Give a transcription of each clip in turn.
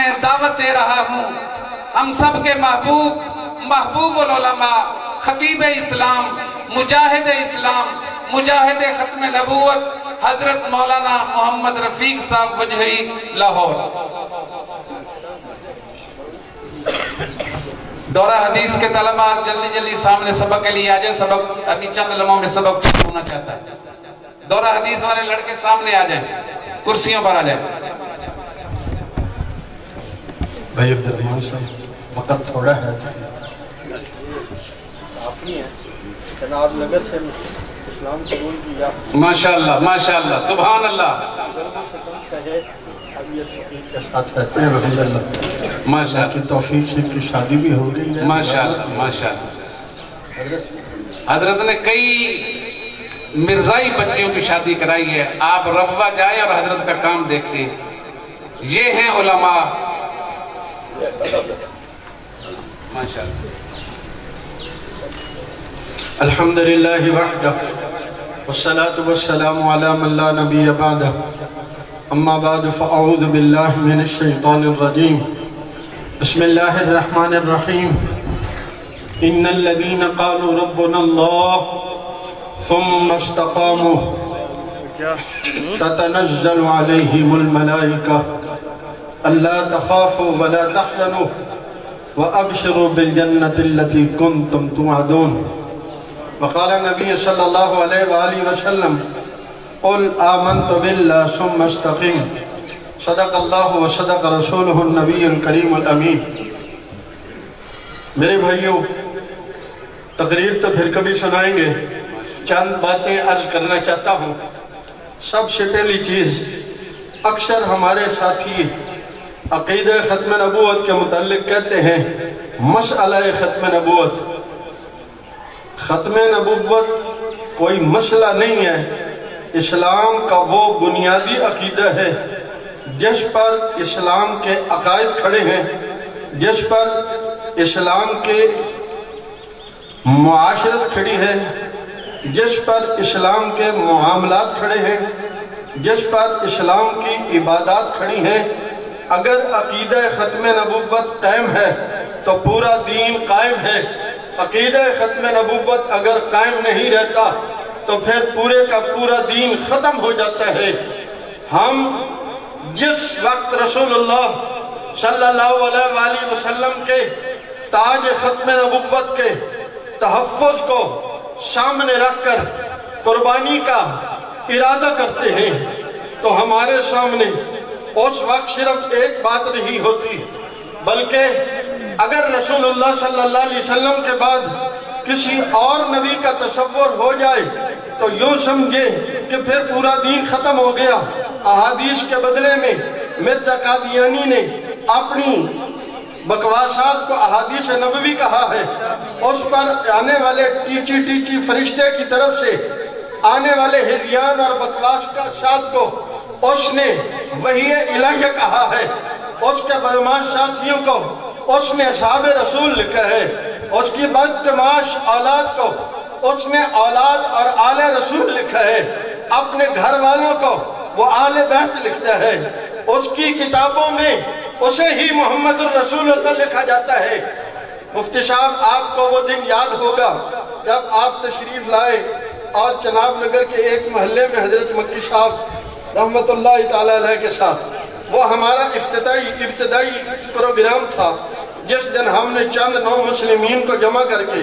میں دعوت دے رہا ہوں ہم سب کے محبوب العلماء، خطیب اسلام، مجاہد اسلام، مجاہد ختم نبوت حضرت مولانا محمد رفیق صاحب وجہی لاہور۔ دورہ حدیث کے طلباء جلدی جلدی سامنے سبق کے لیے آ جائیں، سبق ابھی چند لمحوں میں سبق ہونا چاہتا ہے۔ دورہ حدیث والے لڑکے سامنے آ جائیں، کرسیوں پر آ جائیں۔ بھائی عبدالرحمن صاحب وقت تھوڑا ہے، جناب نگر سے اسلام قبول کیا، ماشاءاللہ ماشاءاللہ سبحان اللہ، کے ساتھ رہتے ہیں الحمدللہ، ماشاءاللہ کی توفیق سے ان کی شادی بھی ہو رہی ہے ماشاءاللہ ماشاءاللہ۔ حضرت نے کئی مرزائی بچیوں کی شادی کرائی ہے، آپ ربوہ جائیں اور حضرت کا کام دیکھیں۔ یہ ہیں علماء ماشاءاللہ۔ الحمدللہ وحدہ والصلاة والسلام علی من لا نبی بعدہ، اما بعد فاعوذ باللہ من الشیطان الرجیم، بسم اللہ الرحمن الرحیم۔ ان الذین قالوا ربنا اللہ ثم استقاموا تتنزل علیہم الملائکہ الا تخافوا ولا تحزنوا وابشروا بالجنة التي كنتم توعدون۔ وقال النبي صلى الله عليه وآله وسلم قل آمنت بالله ثم استقم، صدق الله وصدق رسوله النبي الكريم الأمين۔ میرے بھائیوں، تقریر تو پھر کبھی سنائیں گے، چند باتیں عرض کرنا چاہتا ہوں۔ سب سے پہلی چیز، اکثر ہمارے ساتھی عقیدہ ختم نبوت کے متعلق کہتے ہیں مسئلہ ختم نبوت۔ ختم نبوت کوئی مسئلہ نہیں ہے، اسلام کا وہ بنیادی عقیدہ ہے جس پر اسلام کے عقائد کھڑے ہیں، جس پر اسلام کے معاشرت کھڑی ہے، جس پر اسلام کے معاملات کھڑے ہیں، جس پر اسلام کی عبادات کھڑی ہیں۔ اگر عقیدہ ختم نبوت قائم ہے تو پورا دین قائم ہے۔ عقیدہ ختم نبوت اگر قائم نہیں رہتا تو پھر پورے کا پورا دین ختم ہو جاتا ہے۔ ہم جس وقت رسول اللہ صلی اللہ علیہ وآلہ وسلم کے تاج ختم نبوت کے تحفظ کو سامنے رکھ کر قربانی کا ارادہ کرتے ہیں تو ہمارے سامنے اس وقت صرف ایک بات نہیں ہوتی، بلکہ اگر رسول اللہ صلی اللہ علیہ وسلم کے بعد کسی اور نبی کا تصور ہو جائے تو یوں سمجھے کہ پھر پورا دین ختم ہو گیا۔ احادیث کے بدلے میں مرزا قادیانی نے اپنی بکواسات کو احادیث نبوی کہا ہے، اس پر آنے والے ٹیچی فرشتے کی طرف سے آنے والے ہریان اور بکواس کا ساتھ کو اس نے وحی الہیہ کہا ہے، اس کے بدماش ساتھیوں کو اس نے اصحاب رسول لکھا ہے، اس کی بدماش اولاد کو اس نے اولاد اور آل رسول لکھا ہے، اپنے گھر والوں کو وہ آل بیت لکھتا ہے، اس کی کتابوں میں اسے ہی محمد الرسول اللہ لکھا جاتا ہے۔ مفتی صاحب آپ کو وہ دن یاد ہوگا جب آپ تشریف لائے اور چناب نگر کے ایک محلے میں حضرت مکی صاحب رحمت اللہ تعالیٰ علیہ کے ساتھ وہ ہمارا ابتدائی پروگرام تھا، جس دن ہم نے چند نو مسلمین کو جمع کر کے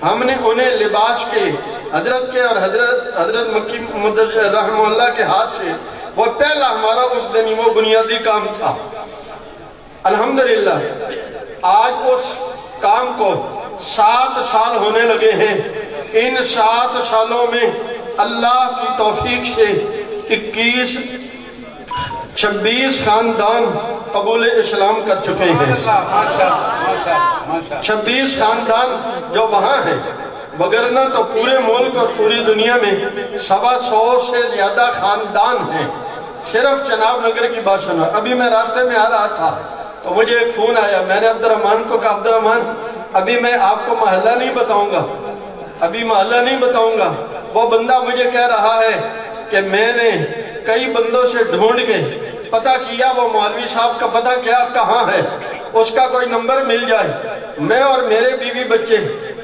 ہم نے انہیں لباس کے حضرت کے اور حضرت مکی رحمہ اللہ کے ہاتھ سے وہ پہلا ہمارا اس دن وہ بنیادی کام تھا۔ الحمدللہ آج اس کام کو 7 سال ہونے لگے ہیں۔ ان 7 سالوں میں اللہ کی توفیق سے 26 خاندان قبول اسلام کر چکے ہیں۔ 26 خاندان جو وہاں ہیں، وگرنہ تو پورے ملک اور پوری دنیا میں 125 سے زیادہ خاندان ہیں۔ صرف چناب نگر کی بات سنا۔ ابھی میں راستے میں آ رہا تھا تو مجھے ایک فون آیا، میں نے عبدالرحمن کو کہا عبدالرحمن ابھی میں آپ کو محلہ نہیں بتاؤں گا، وہ بندہ مجھے کہہ رہا ہے کہ میں نے کئی بندوں سے ڈھونڈ کے پتہ کیا وہ مولوی صاحب کا پتہ کیا کہاں ہے، اس کا کوئی نمبر مل جائے، میں اور میرے بیوی بچے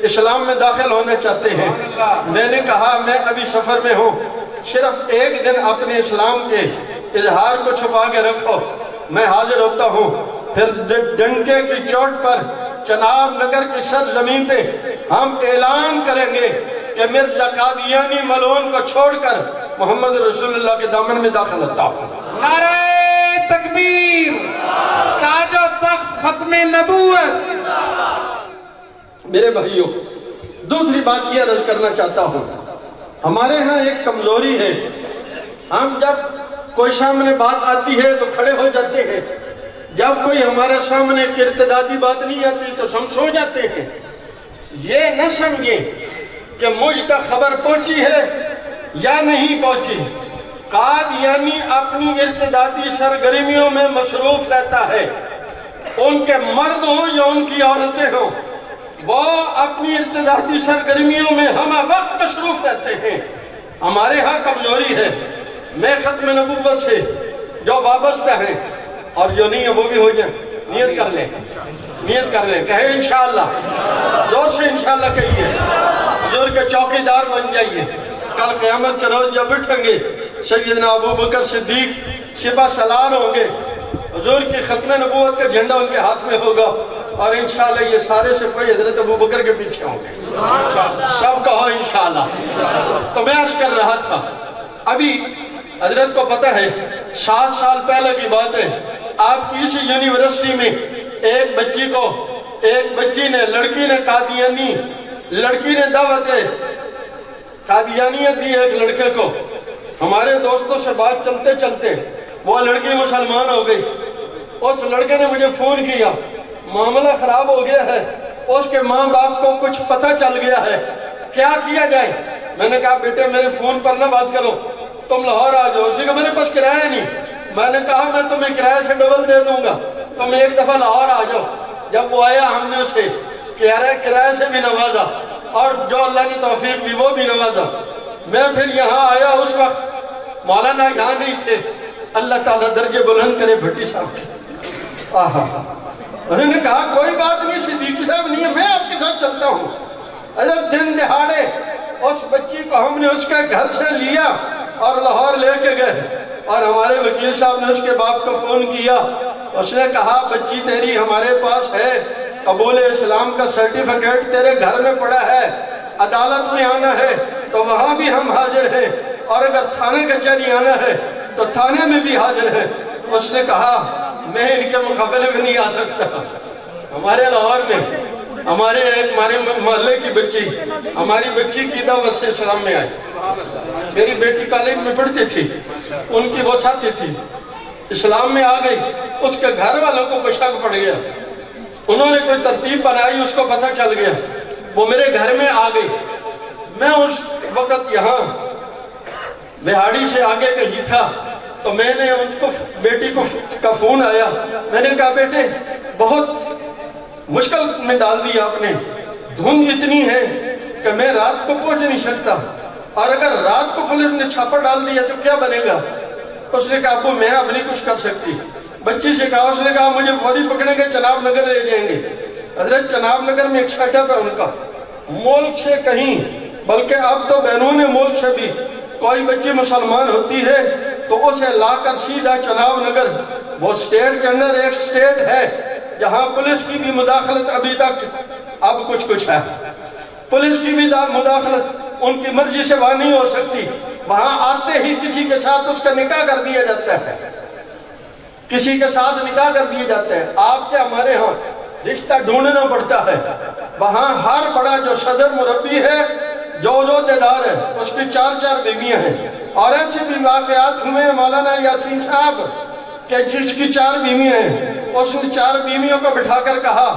اسلام میں داخل ہونے چاہتے ہیں۔ میں نے کہا میں ابھی سفر میں ہوں، صرف ایک دن اپنے اسلام کے اظہار کو چھپا کے رکھو، میں حاضر ہوتا ہوں۔ پھر ڈنکے کی چوٹ پر چناب نگر کی سرزمین پہ ہم اعلان کریں گے کہ مرزا قادیانی ملعون کو چھوڑ کر محمد رسول اللہ کے دامن میں داخل ہوتا ہوں۔ نعرہ تکبیر، تاج و تخت ختم نبوت۔ میرے بھائیوں، دوسری بات یہ عرض کرنا چاہتا ہوں، ہمارے ہاں ایک کمزوری ہے، ہم جب کوئی سامنے بات آتی ہے تو کھڑے ہو جاتے ہیں، جب کوئی ہمارے سامنے ایک ارتدادی بات نہیں آتی تو ہم سو جاتے ہیں۔ یہ نہ سمجھیں کہ مجھ تک خبر پہنچی ہے یا نہیں پہنچی، قادیانی اپنی ارتدادی سرگرمیوں میں مصروف رہتا ہے، ان کے مرد ہوں یا ان کی عورتیں ہوں، وہ اپنی ارتدادی سرگرمیوں میں ہم وقت مصروف رہتے ہیں۔ ہمارے ہاں کمزوری ہے، میں ختم نبوت سے جو وابستہ ہیں اور جو نہیں ہے وہ بھی ہو جائیں، نیت کر لیں، نیت کر لیں، کہیں انشاءاللہ، زور سے انشاءاللہ کہیے، حضور کے چوکی دار بن جائیے۔ کل قیامت کے روز جب اٹھیں گے سیدنا ابو بکر صدیق سپہ سالار ہوں گے، حضور کی ختم نبوت کا جھنڈا ان کے ہاتھ میں ہوگا، اور انشاءاللہ یہ سارے سے کوئی حضرت ابو بکر کے پیچھے ہوں گے، سب کہو انشاءاللہ۔ تو میں عرض کر رہا تھا، ابھی حضرت کو پتہ ہے 7 سال پہلے کی بات ہے، آپ کی اس یونیورسٹی میں ایک بچی نے لڑکی نے قادیانی، لڑکی نے دعوت قادیانیت دی ایک لڑکے کو۔ ہمارے دوستوں سے بات چلتے چلتے وہ لڑکی مسلمان ہو گئی، اس لڑکے نے مجھے فون کیا، معاملہ خراب ہو گیا ہے، اس کے ماں باپ کو کچھ پتہ چل گیا ہے، کیا کیا جائے؟ میں نے کہا بیٹے میرے فون پر نہ بات کرو، تم لاہور آ جاؤ۔ اسی کہ میرے پاس کرایہ نہیں، میں نے کہا میں تمہیں کرایہ سے ڈبل دے دوں گا، تم ایک دفعہ لاہور آ جاؤ۔ جب وہ آیا ہم نے اسے کرایہ سے بھی نوازا، اور جو اللہ کی توفیق دی وہ بھی نوازا۔ میں پھر یہاں آیا، اس وقت مولانا یہاں نہیں تھے، اللہ تعالیٰ درجے بلند کرے بھٹی صاحب کی۔ انہوں نے کہا کوئی بات نہیں، صدیقی صاحب نہیں ہے، میں آپ کے ساتھ چلتا ہوں۔ حضرت دن دہاڑے اس بچی کو ہم نے اس کے گھر سے لیا اور لاہور لے کے گئے، اور ہمارے وکیل صاحب نے اس کے باپ کو فون کیا، اس نے کہا بچی تیری ہمارے پاس ہے، قبول اسلام کا سرٹیفکیٹ تیرے گھر میں پڑا ہے، عدالت میں آنا ہے تو وہاں بھی ہم حاضر ہیں، اور اگر تھانے کچہری آنا ہے تو تھانے میں بھی حاضر ہیں۔ اس نے کہا میں ان کے مقابلے میں نہیں آ سکتا۔ ہمارے لاہور میں ہمارے محلے کی بچی، ہماری بچی کی دعوت سے اسلام میں آئی، میری بیٹی کالج میں پڑھتی تھی، ان کی وہ ساتھی تھی، اسلام میں آ گئی، اس کے گھر والوں کو کوئی شک پڑ گیا، انہوں نے کوئی ترتیب بنائی، اس کو پتہ چل گیا، وہ میرے گھر میں آ گئی۔ میں اس وقت یہاں بہاڑی سے آگے کہیں تھا، تو میں نے ان کو بیٹی کا فون آیا، میں نے کہا بیٹے بہت مشکل میں ڈال دیا آپ نے، دھند اتنی ہے کہ میں رات کو پہنچ نہیں سکتا، اور اگر رات کو پولیس نے چھاپا ڈال دیا تو کیا بنے گا؟ اس نے کہا ابو میں اب نہیں کچھ کر سکتی۔ بچی سے کہا، اس نے کہا مجھے فوری پکڑیں گے، چناب نگر لے جائیں گے۔ حضرت چناب نگر میں ایک سیٹ-اپ ہے ان کا، ملک سے کہیں، بلکہ اب تو بیرون ملک سے بھی کوئی بچی مسلمان ہوتی ہے تو اسے لا کر سیدھا چناب نگر، وہ سٹیٹ کے اندر ایک سٹیٹ ہے جہاں پولیس کی بھی مداخلت ابھی تک، اب کچھ ہے، پولیس کی بھی مداخلت ان کی مرضی سے وہاں نہیں ہو سکتی، وہاں آتے ہی کسی کے ساتھ اس کا نکاح کر دیا جاتا ہے، کسی کے ساتھ نکاح کر دیا جاتا ہے۔ آپ کے ہمارے ہاں رشتہ ڈھونڈنا پڑتا ہے، وہاں ہر بڑا جو صدر مربی ہے، جو عہدیدار ہے، اس کی 4 بیویاں ہیں، اور ایسے بھی واقعات ہوئے ہیں مولانا یاسین صاحب کہ جس کی 4 بیویاں ہیں، اس نے 4 بیویوں کو بٹھا کر کہا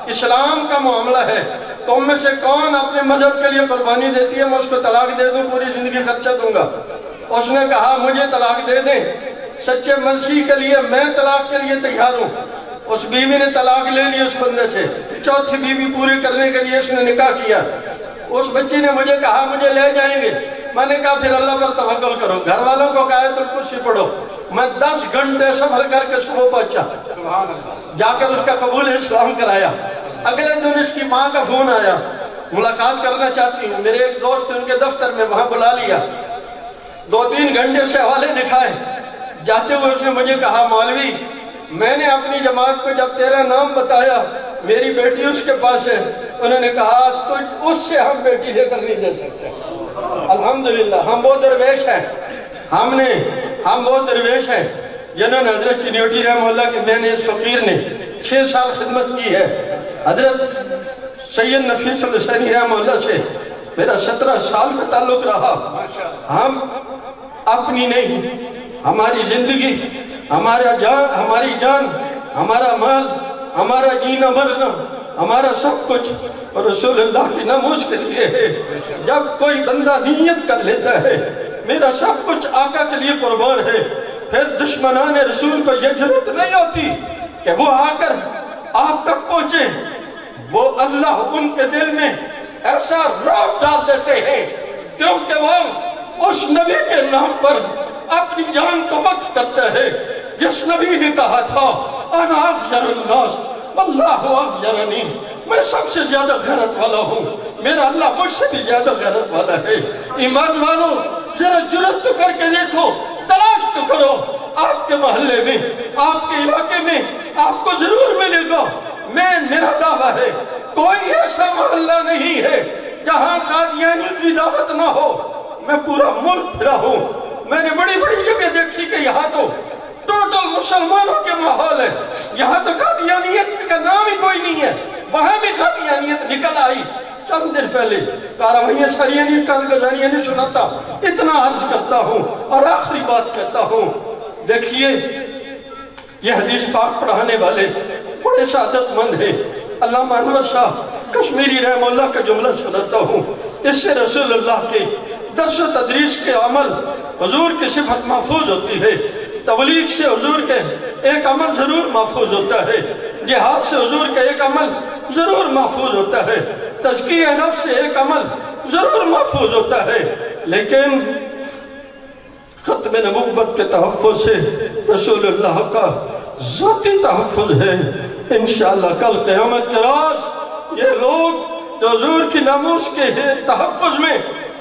اسلام کا معاملہ ہے، تم میں سے کون اپنے مذہب کے لیے قربانی دیتی ہے، میں اس کو طلاق دے دوں، پوری زندگی خرچہ دوں گا۔ اس نے کہا مجھے طلاق دے دیں، سچے مسیح کے لیے میں طلاق کے لیے تیار ہوں۔ اس بیوی نے طلاق لے لی اس بندے سے، 4تھی بیوی پورے کرنے کے لیے اس نے نکاح کیا۔ اس بچی نے مجھے کہا مجھے لے جائیں گے، میں نے کہا پھر اللہ پر توکل کرو، گھر والوں کو کہا ہے تم کرسی پڑھو، میں 10 گھنٹے سفر کر کے صبح پہنچا، جا کر اس کا قبول اسلام کرایا۔ اگلے دن اس کی ماں کا فون آیا، ملاقات کرنا چاہتی ہوں۔ میرے ایک دوست ان کے دفتر میں وہاں بلا لیا، 2-3 گھنٹے سے حوالے دکھائے۔ جاتے ہوئے اس نے مجھے کہا مولوی میں نے اپنی جماعت کو جب تیرا نام بتایا، میری بیٹی اس کے پاس ہے، انہوں نے کہا تو اس سے ہم بیٹی لے کر نہیں دے سکتے۔ الحمدللہ ہم وہ درویش ہیں، ہم وہ درویش ہیں جنہوں نے حضرت چنیوٹی رحمہ اللہ کے میں نے اس فقیر نے 6 سال خدمت کی ہے۔ حضرت سید نفیس الحسینی رحمہ اللہ سے میرا 17 سال کا تعلق رہا۔ ہم اپنی نہیں، ہماری زندگی، ہماری جان، ہمارا مال، ہمارا جینا مرنا، ہمارا سب کچھ رسول اللہ کی ناموس کے لیے ہے۔ جب کوئی بندہ نیت کر لیتا ہے میرا سب کچھ آقا کے لیے قربان ہے، پھر دشمنان رسول کو یہ جرات نہیں ہوتی کہ وہ آ کر آپ تک پہنچے۔ وہ اللہ ان کے دل میں ایسا رعب ڈال دیتے ہیں کیونکہ وہ اس نبی کے نام پر اپنی جان کو وقف کرتا ہے جس نبی نے کہا تھا انا اغیر الناس واللہ اغیرنی، میں سب سے زیادہ غیرت والا ہوں، میرا اللہ مجھ سے بھی زیادہ غیرت والا ہے۔ ایمان والو ذرا جرات تو کر کے دیکھو، تلاش تو کرو، آپ کے محلے میں، آپ کے علاقے میں آپ کو ضرور ملے گا۔ میرا دعویٰ ہے کوئی ایسا محلہ نہیں ہے جہاں قادیانی کی دعوت نہ ہو۔ میں پورا ملک پھرا ہوں، میں نے بڑی بڑی جگہ دیکھی کہ یہاں تو ٹوٹل مسلمانوں کے ماحول ہے، یہاں تو قادیانیت کا نام ہی کوئی نہیں ہے، وہاں بھی قادیانیت نکل آئی۔ چند دن پہلے کاروائیاں ساریانی کارگزاریاں نے سنا تھا۔ اتنا عرض کرتا ہوں اور آخری بات کہتا ہوں، دیکھیے یہ حدیث پاک پڑھانے والے بڑے سعادت مند ہیں۔ علامہ انور شاہ کشمیری رحمہ اللہ کا جملہ سناتا ہوں، اس سے رسول اللہ کے درس و تدریس کے عمل حضور کی صفت محفوظ ہوتی ہے، تبلیغ سے حضور کے ایک عمل ضرور محفوظ ہوتا ہے، جہاد سے حضور کا ایک عمل ضرور محفوظ ہوتا ہے، تزکیہ نفس سے ایک عمل ضرور محفوظ ہوتا ہے، لیکن ختم نبوت کے تحفظ سے رسول اللہ کا ذاتی تحفظ ہے۔ انشاءاللہ کل قیامت کے راز یہ لوگ جو حضور کی ناموس کے تحفظ میں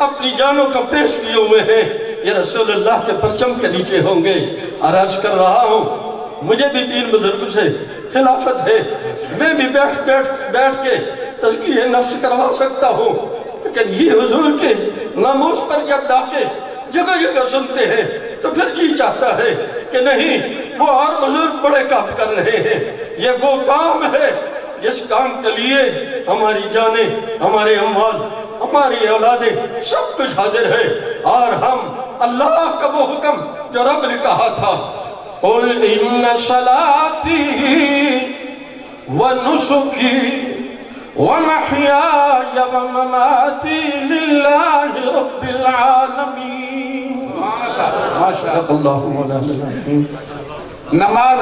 اپنی جانوں کا پیش کیے ہوئے ہیں، یہ رسول اللہ کے پرچم کے نیچے ہوں گے۔ عرض کر رہا ہوں مجھے بھی 3 بزرگ سے خلافت ہے، میں بھی بیٹھ کے تزکیہ نفس کروا سکتا ہوں، لیکن یہ حضور کے ناموس پر جب ڈاکے جگہ جگہ سنتے ہیں تو پھر کی چاہتا ہے کہ نہیں وہ اور بزرگ بڑے کام کر رہے ہیں۔ یہ وہ کام ہے جس کام کے لیے ہماری جانیں، ہمارے اموال، ہماری اولادیں سب کچھ حاضر ہے، اور ہم اللہ کا وہ حکم جو رب نے کہا تھا قُلْ إِنَّ صَلَاتِي وَنُسُكِي وَمَحْيَايَ وَمَمَاتِي لِلَّهِ رَبِّ الْعَالَمِينَ۔ سبحان اللہ، صدق اللہ مولانا العظیم۔ نماز